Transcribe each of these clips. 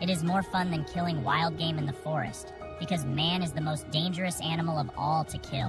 It is more fun than killing wild game in the forest because man is the most dangerous animal of all to kill.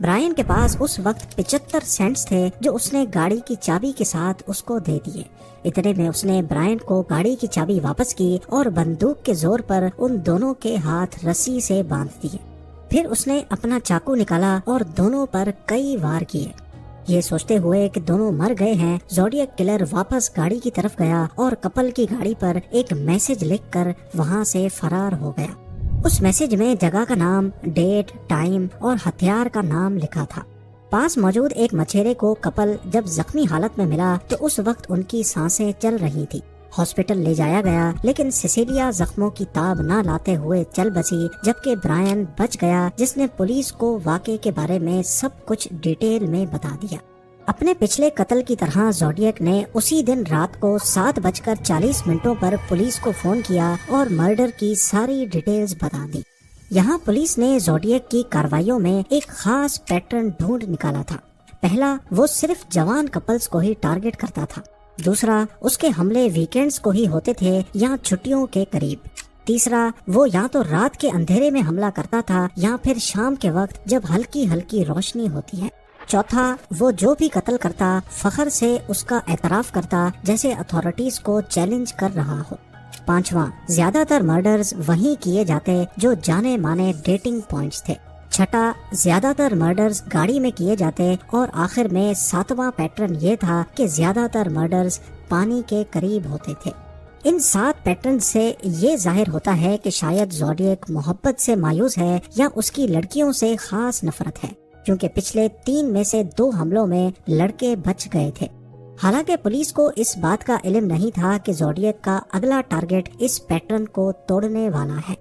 Brian کے پاس اس وقت 75 cents تھے جو اس نے گاڑی کی چابی کے ساتھ اس کو دے دیے۔ اتنے میں اس نے برائن کو گاڑی کی چابی واپس کی اور بندوق کے زور پر ان دونوں کے ہاتھ رسی سے باندھ دیے۔ پھر اس نے اپنا چاقو نکالا اور دونوں پر کئی وار کیے۔ یہ سوچتے ہوئے کہ دونوں مر گئے ہیں، زوڈیاک کلر واپس گاڑی کی طرف گیا اور کپل کی گاڑی پر ایک میسج لکھ کر وہاں سے فرار ہو گیا۔ اس میسج میں جگہ کا نام، ڈیٹ، ٹائم اور ہتھیار کا نام لکھا تھا۔ پاس موجود ایک مچھیرے کو کپل جب زخمی حالت میں ملا تو اس وقت ان کی سانسیں چل رہی تھی۔ ہاسپٹل لے جایا گیا لیکن سیسیلیا زخموں کی تاب نہ لاتے ہوئے چل بسی، جبکہ برائن بچ گیا جس نے پولیس کو واقعے کے بارے میں سب کچھ ڈیٹیل میں بتا دیا۔ اپنے پچھلے قتل کی طرح زوڈیاک نے اسی دن رات کو 7:40 پر پولیس کو فون کیا اور مرڈر کی ساری ڈیٹیلز بتا دی۔ یہاں پولیس نے زوڈیاک کی کاروائیوں میں ایک خاص پیٹرن ڈھونڈ نکالا تھا۔ پہلا، وہ صرف جوان کپلز کو ہی ٹارگٹ کرتا تھا۔ دوسرا، اس کے حملے ویکینڈز کو ہی ہوتے تھے یا چھٹیوں کے قریب۔ تیسرا، وہ یا تو رات کے اندھیرے میں حملہ کرتا تھا یا پھر شام کے وقت جب ہلکی ہلکی روشنی ہوتی ہے۔ چوتھا، وہ جو بھی قتل کرتا فخر سے اس کا اعتراف کرتا جیسے اتھارٹیز کو چیلنج کر رہا ہو۔ پانچواں، زیادہ تر مرڈرز وہیں کیے جاتے جو جانے مانے ڈیٹنگ پوائنٹس تھے۔ چھٹا، زیادہ تر مرڈرز گاڑی میں کیے جاتے، اور آخر میں ساتواں پیٹرن یہ تھا کہ زیادہ تر مرڈرز پانی کے قریب ہوتے تھے۔ ان 7 پیٹرن سے یہ ظاہر ہوتا ہے کہ شاید زوڈیاک محبت سے مایوس ہے یا اس کی لڑکیوں سے خاص نفرت ہے، کیونکہ پچھلے 3 میں سے 2 حملوں میں لڑکے بچ گئے تھے۔ حالانکہ پولیس کو اس بات کا علم نہیں تھا کہ زوڈیاک کا اگلا ٹارگٹ اس پیٹرن کو توڑنے والا ہے۔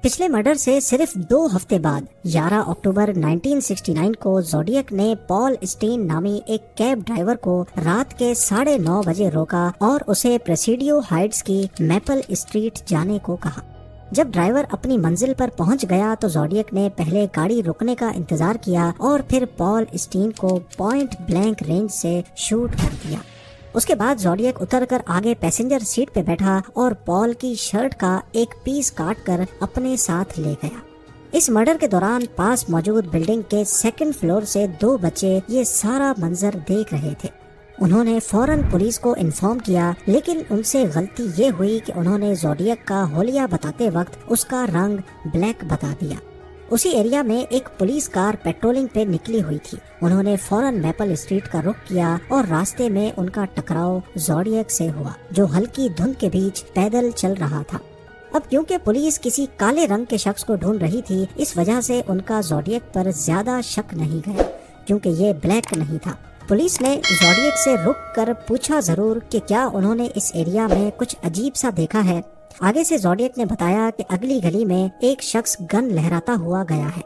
پچھلے مرڈر سے صرف 2 ہفتے بعد 11 اکتوبر 1969 کو زوڈیاک نے پال اسٹین نامی ایک کیب ڈرائیور کو رات کے 9:30 بجے روکا اور اسے پریسیڈیو ہائٹس کی میپل اسٹریٹ جانے کو کہا۔ جب ڈرائیور اپنی منزل پر پہنچ گیا تو زوڈیاک نے پہلے گاڑی رکنے کا انتظار کیا اور پھر پال اسٹین کو پوائنٹ بلینک رینج سے شوٹ کر دیا۔ اس کے بعد زوڈیاک اتر کر آگے پیسنجر سیٹ پہ بیٹھا اور پال کی شرٹ کا ایک پیس کاٹ کر اپنے ساتھ لے گیا۔ اس مرڈر کے دوران پاس موجود بلڈنگ کے 2nd فلور سے 2 بچے یہ سارا منظر دیکھ رہے تھے۔ انہوں نے فوراً پولیس کو انفارم کیا، لیکن ان سے غلطی یہ ہوئی کہ انہوں نے زوڈیاک کا حلیہ بتاتے وقت اس کا رنگ بلیک بتا دیا۔ اسی ایریا میں ایک پولیس کار پیٹرولنگ پہ نکلی ہوئی تھی۔ انہوں نے فوراً میپل اسٹریٹ کا رخ کیا اور راستے میں ان کا ٹکراؤ زوڈیاک سے ہوا، جو ہلکی دھند کے بیچ پیدل چل رہا تھا۔ اب کیونکہ پولیس کسی کالے رنگ کے شخص کو ڈھونڈ رہی تھی، اس وجہ سے ان کا زوڈیاک پر زیادہ شک نہیں گیا، کیونکہ یہ بلیک نہیں تھا۔ پولیس نے زوڈیاک سے رک کر پوچھا ضرور کہ کیا انہوں نے اس ایریا میں کچھ عجیب سا دیکھا ہے۔ آگے سے زوڈیاک نے بتایا کہ اگلی گلی میں ایک شخص گن لہراتا ہوا گیا ہے،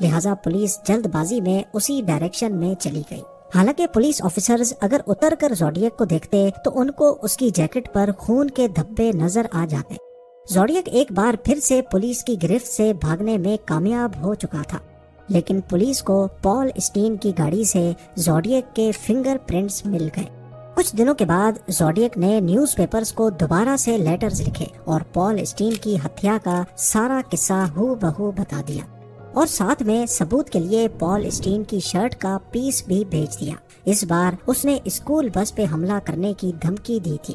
لہٰذا پولیس جلد بازی میں اسی ڈائریکشن میں چلی گئی۔ حالانکہ پولیس آفیسرز اگر اتر کر زوڈیاک کو دیکھتے تو ان کو اس کی جیکٹ پر خون کے دھبے نظر آ جاتے۔ زوڈیاک ایک بار پھر سے پولیس کی گرفت سے بھاگنے میں کامیاب ہو چکا تھا، لیکن پولیس کو پال اسٹین کی گاڑی سے زوڈیاک کے فنگر پرنٹس مل گئے۔ کچھ دنوں کے بعد زوڈیاک نے نیوز پیپرز کو دوبارہ سے لیٹرز لکھے اور پال اسٹین کی ہتیا کا سارا قصہ ہو بہو بتا دیا، اور ساتھ میں ثبوت کے لیے پال اسٹین کی شرٹ کا پیس بھی بھیج دیا۔ اس بار اس نے اسکول بس پہ حملہ کرنے کی دھمکی دی تھی۔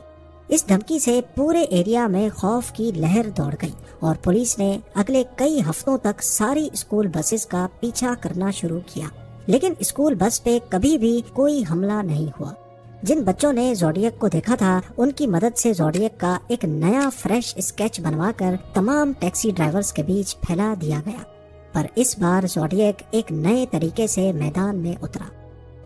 اس دھمکی سے پورے ایریا میں خوف کی لہر دوڑ گئی اور پولیس نے اگلے کئی ہفتوں تک ساری اسکول بسز کا پیچھا کرنا شروع کیا، لیکن اسکول بس پہ کبھی بھی کوئی حملہ نہیں ہوا۔ جن بچوں نے زوڈیاک کو دیکھا تھا ان کی مدد سے زوڈیاک کا ایک نیا فریش اسکیچ بنوا کر تمام ٹیکسی ڈرائیورز کے بیچ پھیلا دیا گیا، پر اس بار زوڈیاک ایک نئے طریقے سے میدان میں اترا۔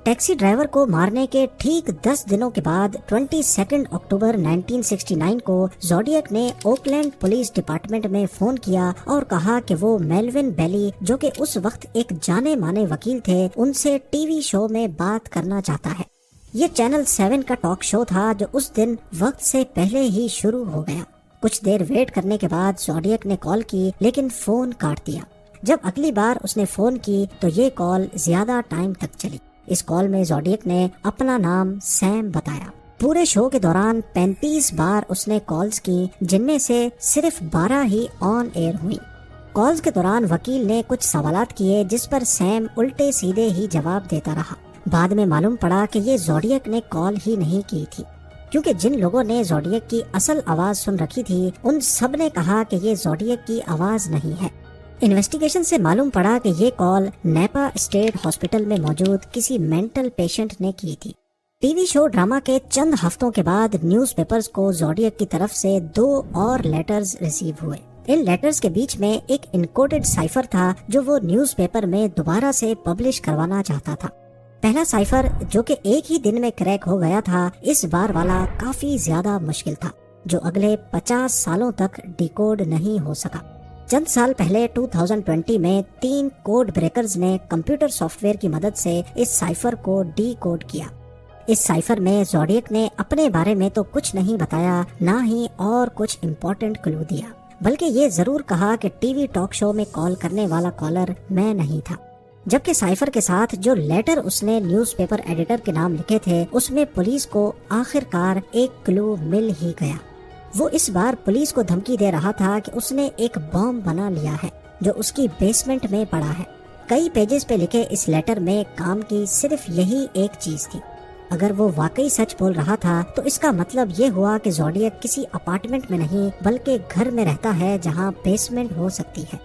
ٹیکسی ڈرائیور کو مارنے کے ٹھیک 10 دنوں کے بعد 22 اکتوبر 1969 کو زوڈیاک نے اوکلینڈ پولیس ڈپارٹمنٹ میں فون کیا اور کہا کہ وہ میلون بیلی، جو کہ اس وقت ایک جانے مانے وکیل تھے، ان سے ٹی وی شو میں بات کرنا چاہتا ہے۔ یہ چینل 7 کا ٹاک شو تھا جو اس دن وقت سے پہلے ہی شروع ہو گیا۔ کچھ دیر ویٹ کرنے کے بعد زوڈیاک نے کال کی، لیکن فون کاٹ دیا۔ جب اگلی بار اس نے فون کی تو یہ کال زیادہ ٹائم تک چلی۔ اس کال میں زوڈیاک نے اپنا نام سیم بتایا۔ پورے شو کے دوران 35 بار اس نے کالز کی، جن میں سے صرف 12 ہی آن ایئر ہوئی۔ کالز کے دوران وکیل نے کچھ سوالات کیے جس پر سیم الٹے سیدھے ہی جواب دیتا رہا۔ بعد میں معلوم پڑا کہ یہ زوڈیک نے کال ہی نہیں کی تھی، کیونکہ جن لوگوں نے زوڈیک کی اصل آواز سن رکھی تھی ان سب نے کہا کہ یہ زوڈیک کی آواز نہیں ہے۔ انویسٹیگیشن سے معلوم پڑا کہ یہ کال نیپا اسٹیٹ ہاسپٹل میں موجود کسی مینٹل پیشنٹ نے کی تھی۔ ٹی وی شو ڈرامہ کے چند ہفتوں کے بعد نیوز پیپرز کو زوڈیک کی طرف سے 2 اور لیٹرز ریسیو ہوئے۔ ان لیٹرز کے بیچ میں ایک انکوڈڈ سائفر تھا جو وہ نیوز پیپر میں دوبارہ سے پبلش کروانا چاہتا تھا۔ پہلا سائفر جو کہ ایک ہی دن میں کریک ہو گیا تھا، اس بار والا کافی زیادہ مشکل تھا جو اگلے 50 سالوں تک ڈیکوڈ نہیں ہو سکا۔ چند سال پہلے 2020 میں 3 کوڈ بریکرز نے کمپیوٹر سافٹ ویئر کی مدد سے اس سائفر کو ڈی کوڈ کیا۔ اس سائفر میں زوڈیک نے اپنے بارے میں تو کچھ نہیں بتایا، نہ ہی اور کچھ امپورٹنٹ کلو دیا، بلکہ یہ ضرور کہا کہ ٹی وی ٹاک شو میں کال کرنے والا کالر میں نہیں تھا۔ جبکہ سائفر کے ساتھ جو لیٹر اس نے نیوز پیپر ایڈیٹر کے نام لکھے تھے اس میں پولیس کو آخر کار ایک کلو مل ہی گیا۔ وہ اس بار پولیس کو دھمکی دے رہا تھا کہ اس نے ایک بم بنا لیا ہے جو اس کی بیسمنٹ میں پڑا ہے۔ کئی پیجز پہ لکھے اس لیٹر میں کام کی صرف یہی ایک چیز تھی۔ اگر وہ واقعی سچ بول رہا تھا تو اس کا مطلب یہ ہوا کہ زوڈیک کسی اپارٹمنٹ میں نہیں بلکہ گھر میں رہتا ہے جہاں بیسمنٹ ہو سکتی ہے،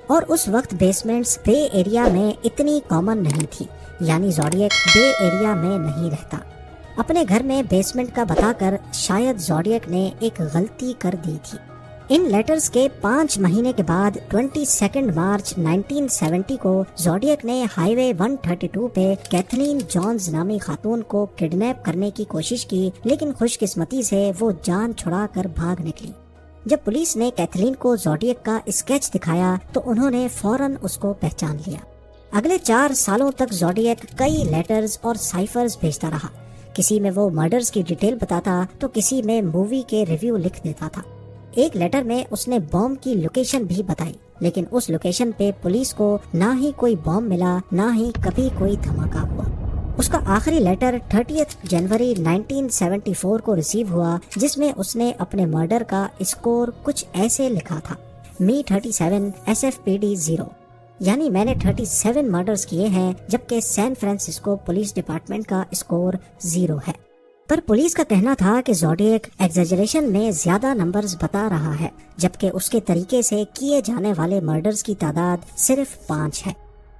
اور اس وقت بیسمنٹس بے ایریا میں اتنی کامن نہیں تھی، یعنی زوڈیک بے ایریا میں نہیں رہتا۔ اپنے گھر میں بیسمنٹ کا بتا کر شاید زوڈیک نے ایک غلطی کر دی تھی۔ ان لیٹرز کے 5 مہینے کے بعد 22 مارچ 1970 کو زوڈیک نے ہائی وے 132 پہ کیتھلین جونز نامی خاتون کو کڈنیپ کرنے کی کوشش کی، لیکن خوش قسمتی سے وہ جان چھڑا کر بھاگ نکلی۔ جب پولیس نے کیتھلین کو زوڈیک کا اسکیچ دکھایا تو انہوں نے فوراً اس کو پہچان لیا۔ اگلے 4 سالوں تک زوڈیک کئی لیٹرز اور سائفرز بھیجتا رہا۔ کسی میں وہ مرڈرز کی ڈیٹیل بتاتا تو کسی میں مووی کے ریویو لکھ دیتا تھا۔ ایک لیٹر میں اس نے بم کی لوکیشن بھی بتائی، لیکن اس لوکیشن پہ پولیس کو نہ ہی کوئی بم ملا نہ ہی کبھی کوئی دھماکہ ہوا۔ اس کا آخری لیٹر 30 جنوری 1974 کو ریسیو ہوا، جس میں اس نے اپنے مرڈر کا اسکور کچھ ایسے لکھا تھا: می 37 SFPD 0، یعنی میں نے 37 مرڈرز کیے ہیں، جبکہ سین فرانسسکو پولیس ڈپارٹمنٹ کا اسکور 0 ہے۔ پر پولیس کا کہنا تھا کہ زوڈیک ایگزیجریشن میں زیادہ نمبرز بتا رہا ہے، جبکہ اس کے طریقے سے کیے جانے والے مرڈرز کی تعداد صرف 5 ہے۔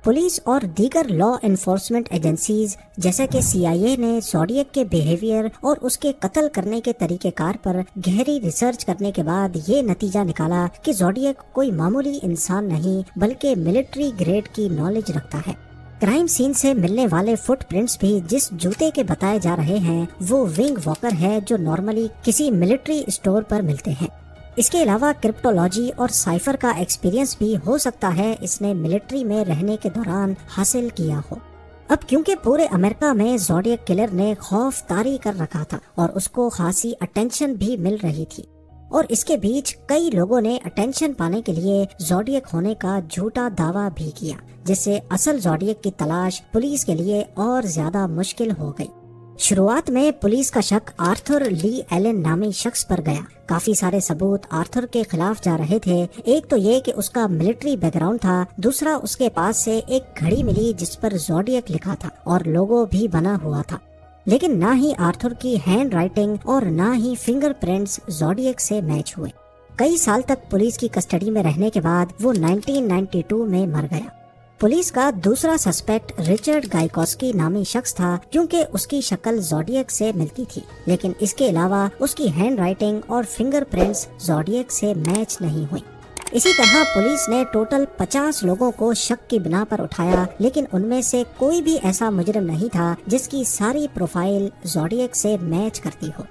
پولیس اور دیگر لا انفورسمنٹ ایجنسیز جیسا کہ CIA نے زوڈیک کے بیہیویئر اور اس کے قتل کرنے کے طریقہ کار پر گہری ریسرچ کرنے کے بعد یہ نتیجہ نکالا کہ زوڈیک کوئی معمولی انسان نہیں بلکہ ملٹری گریڈ کی نالج رکھتا ہے۔ کرائم سین سے ملنے والے فٹ پرنٹس بھی جس جوتے کے بتائے جا رہے ہیں وہ ونگ واکر ہے جو نارملی کسی ملٹری اسٹور پر ملتے ہیں۔ اس کے علاوہ کرپٹولوجی اور سائفر کا ایکسپیرینس بھی ہو سکتا ہے اس نے ملٹری میں رہنے کے دوران حاصل کیا ہو۔ اب کیونکہ پورے امریکہ میں زوڈیک کلر نے خوف طاری کر رکھا تھا اور اس کو خاصی اٹینشن بھی مل رہی تھی، اور اس کے بیچ کئی لوگوں نے اٹینشن پانے کے لیے زوڈیک ہونے کا جھوٹا دعویٰ بھی کیا، جس سے اصل زوڈیک کی تلاش پولیس کے لیے اور زیادہ مشکل ہو گئی۔ شروعات میں پولیس کا شک آرتھر لی ایلن نامی شخص پر گیا۔ کافی سارے ثبوت آرتھر کے خلاف جا رہے تھے۔ ایک تو یہ کہ اس کا ملٹری بیک گراؤنڈ تھا، دوسرا اس کے پاس سے ایک گھڑی ملی جس پر زوڈیک لکھا تھا اور لوگو بھی بنا ہوا تھا، لیکن نہ ہی آرتھر کی ہینڈ رائٹنگ اور نہ ہی فنگر پرنٹس زوڈیک سے میچ ہوئے۔ کئی سال تک پولیس کی کسٹڈی میں رہنے کے بعد وہ 1992 میں مر گیا۔ پولیس کا دوسرا سسپیکٹ رچرڈ گائیکوسکی نامی شخص تھا، کیونکہ اس کی شکل زوڈیک سے ملتی تھی، لیکن اس کے علاوہ اس کی ہینڈ رائٹنگ اور فنگر پرنٹس زوڈیک سے میچ نہیں ہوئی۔ اسی طرح پولیس نے ٹوٹل 50 لوگوں کو شک کی بنا پر اٹھایا، لیکن ان میں سے کوئی بھی ایسا مجرم نہیں تھا جس کی ساری پروفائل زوڈیک سے میچ کرتی ہو۔